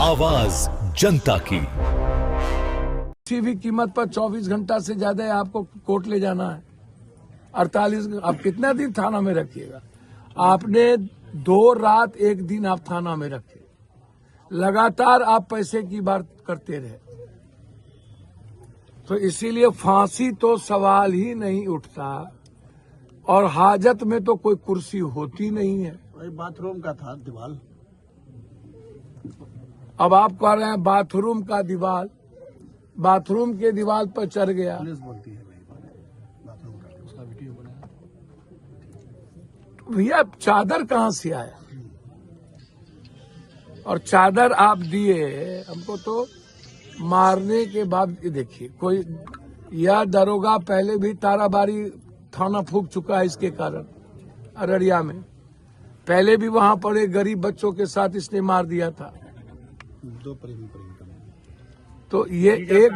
आवाज जनता की। किसी भी कीमत पर 24 घंटा से ज्यादा आपको कोर्ट ले जाना है। 48 आप कितना दिन थाना में रखिएगा? आपने 2 रात 1 दिन आप थाना में रखे, लगातार आप पैसे की बात करते रहे, तो इसीलिए फांसी तो सवाल ही नहीं उठता। और हाजत में तो कोई कुर्सी होती नहीं है। बाथरूम का था दीवार। अब आप कह रहे हैं बाथरूम का दीवार, बाथरूम के दीवार पर चढ़ गया। पुलिस बोलती है बाथरूम का, उसका वीडियो बना। भैया चादर कहाँ से आया? और चादर आप दिए हमको तो मारने के बाद। देखिए कोई यह दरोगा पहले भी ताराबारी थाना फूंक चुका है इसके कारण। अररिया में पहले भी वहां पर एक गरीब बच्चों के साथ इसने मार दिया था। 2 प्रेमी तो ये एक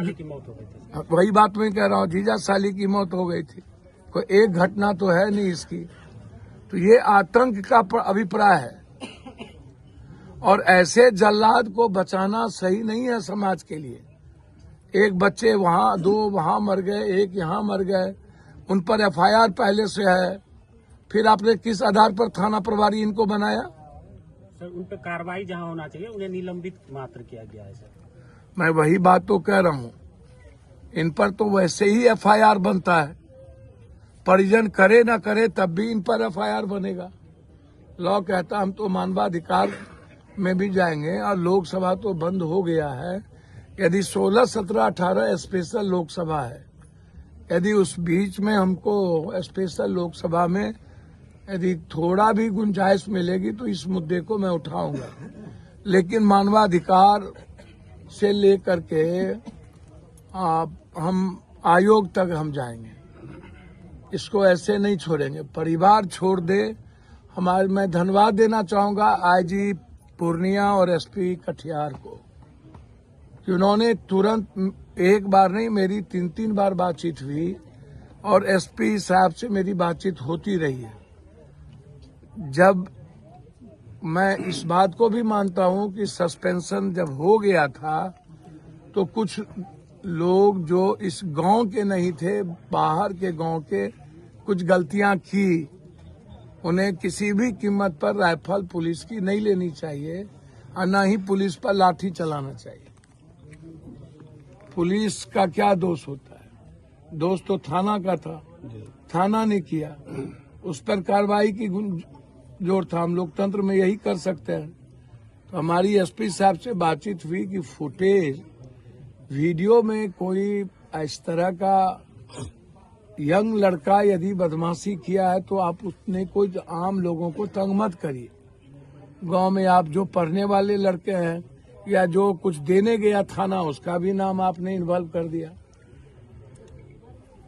वही बात मैं कह रहा हूँ, जीजा साली की मौत हो गई थी। कोई एक घटना तो है नहीं इसकी। तो ये आतंक का अभिप्राय है। और ऐसे जल्लाद को बचाना सही नहीं है समाज के लिए। एक बच्चे वहां, 2 वहां मर गए, 1 यहाँ मर गए, उन पर FIR पहले से है। फिर आपने किस आधार पर थाना प्रभारी इनको बनाया? सर उन पर कार्रवाई जहां होना चाहिए उन्हें निलंबित मात्र किया गया है। सर मैं वही बात तो कह रहा हूँ, इन पर तो वैसे ही FIR बनता है। परिजन करे ना करे तब भी इन पर FIR बनेगा। लॉ कहता हम तो मानवाधिकार में भी जाएंगे। और लोकसभा तो बंद हो गया है। यदि 16, 17, 18 स्पेशल लोकसभा है, यदि उस बीच में हमको स्पेशल लोकसभा में यदि थोड़ा भी गुंजाइश मिलेगी तो इस मुद्दे को मैं उठाऊंगा। लेकिन मानवाधिकार से लेकर के हम आयोग तक हम जाएंगे। इसको ऐसे नहीं छोड़ेंगे। परिवार छोड़ दे हमारे। मैं धन्यवाद देना चाहूंगा IG पूर्णिया और SP कटिहार को कि उन्होंने तुरंत, एक बार नहीं मेरी 3 बार बातचीत हुई और SP साहब से मेरी बातचीत होती रही है। जब मैं इस बात को भी मानता हूं कि सस्पेंशन जब हो गया था तो कुछ लोग जो इस गांव के नहीं थे, बाहर के गांव के, कुछ गलतियां की। उन्हें किसी भी कीमत पर राइफल पुलिस की नहीं लेनी चाहिए और न ही पुलिस पर लाठी चलाना चाहिए। पुलिस का क्या दोष होता है? दोष तो थाना का था, थाना ने किया, उस पर कार्रवाई की जोर था। हम लोकतंत्र में यही कर सकते हैं। तो हमारी SP साहब से बातचीत हुई कि फुटेज वीडियो में कोई इस तरह का यंग लड़का यदि बदमाशी किया है तो आप उसने कोई आम लोगों को तंग मत करिए। गांव में आप जो पढ़ने वाले लड़के हैं या जो कुछ देने गया थाना, उसका भी नाम आपने इन्वॉल्व कर दिया।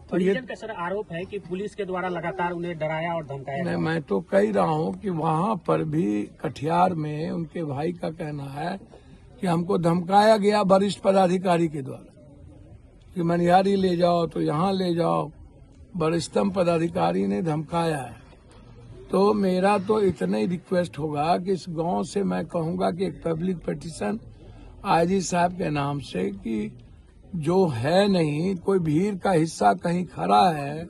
तो ये का सर आरोप है कि पुलिस के द्वारा लगातार उन्हें डराया और धमकाया। नहीं, मैं तो कह रहा हूं कि वहां पर भी कटिहार में उनके भाई का कहना है कि हमको धमकाया गया वरिष्ठ पदाधिकारी के द्वारा कि मनिहारी ले जाओ तो यहाँ ले जाओ। वरिष्ठतम पदाधिकारी ने धमकाया है। तो मेरा तो इतना ही रिक्वेस्ट होगा कि इस गांव से मैं कहूंगा कि एक पब्लिक पिटीशन IG साहब के नाम से कि जो है नहीं, कोई भीड़ का हिस्सा कहीं खड़ा है,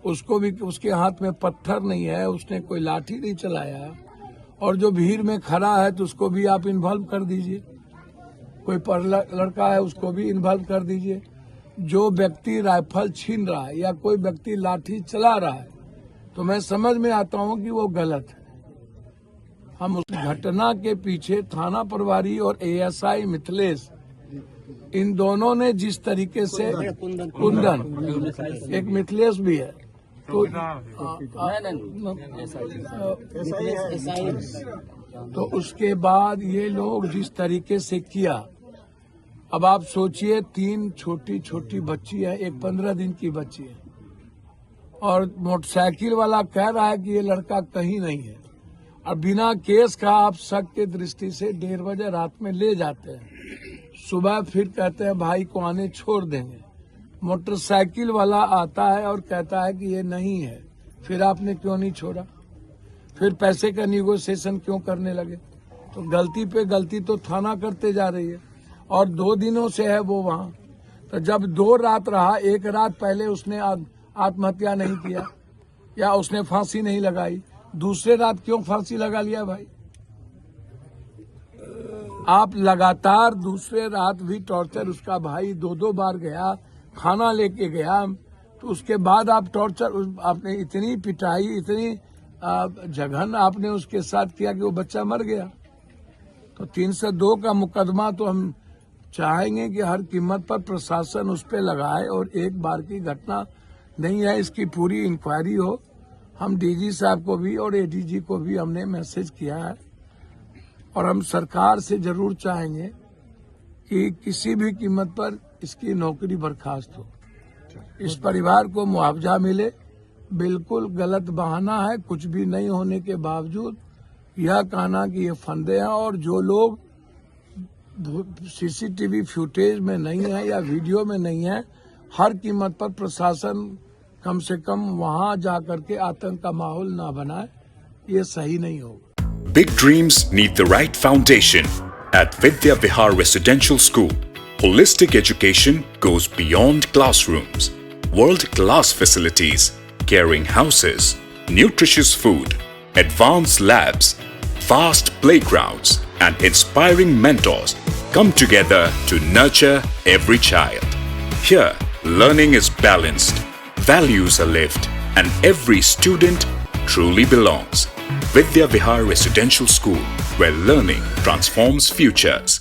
उसको भी, उसके हाथ में पत्थर नहीं है, उसने कोई लाठी नहीं चलाया, और जो भीड़ में खड़ा है तो उसको भी आप इन्वॉल्व कर दीजिए। कोई पढ़ लड़का है उसको भी इन्वॉल्व कर दीजिए। जो व्यक्ति राइफल छीन रहा है या कोई व्यक्ति लाठी चला रहा है तो मैं समझ में आता हूं कि वो गलत है। हम उस घटना के पीछे थाना प्रभारी और ASI मिथिलेश, इन दोनों ने जिस तरीके से, कुंदन, एक मिथिलेश भी है, तो उसके बाद ये लोग जिस तरीके से किया। अब आप सोचिए 3 छोटी छोटी बच्ची है, एक 15 दिन की बच्ची है, और मोटरसाइकिल वाला कह रहा है कि ये लड़का कहीं नहीं है, और बिना केस का आप शक के दृष्टि से 1:30 बजे रात में ले जाते हैं। सुबह फिर कहते हैं भाई को आने छोड़ देंगे। मोटरसाइकिल वाला आता है और कहता है कि ये नहीं है। फिर आपने क्यों नहीं छोड़ा? फिर पैसे का निगोशिएशन क्यों करने लगे? तो गलती पे गलती तो थाना करते जा रही है और 2 दिनों से है वो वहाँ। तो जब 2 रात रहा, 1 रात पहले उसने आत्महत्या नहीं किया या उसने फांसी नहीं लगाई, दूसरे रात क्यों फांसी लगा लिया भाई? आप लगातार दूसरे रात भी टॉर्चर, उसका भाई 2-2 बार गया, खाना लेके गया, तो उसके बाद आप टॉर्चर, आपने इतनी पिटाई, इतनी जघन आपने उसके साथ किया कि वो बच्चा मर गया। तो 302 का मुकदमा तो हम चाहेंगे कि हर कीमत पर प्रशासन उस पर लगाए और एक बार की घटना नहीं है, इसकी पूरी इंक्वायरी हो। हम डीजी साहब को भी और एडीजी को भी हमने मैसेज किया है और हम सरकार से जरूर चाहेंगे कि किसी भी कीमत पर इसकी नौकरी बर्खास्त हो, इस परिवार को मुआवजा मिले। बिल्कुल गलत बहाना है, कुछ भी नहीं होने के बावजूद यह कहना कि ये फंदे हैं, और जो लोग सीसीटीवी फुटेज में नहीं है या वीडियो में नहीं है, हर कीमत पर प्रशासन कम से कम वहां जाकर के आतंक का माहौल ना बनाए, ये सही नहीं होगा। Big dreams need the right foundation. At Vidya Vihar Residential School, holistic education goes beyond classrooms. World-class facilities, caring houses, nutritious food, advanced labs, vast playgrounds, and inspiring mentors come together to nurture every child. Here, learning is balanced, values are lived, and every student truly belongs. Vidya Vihar Residential School, where learning transforms futures.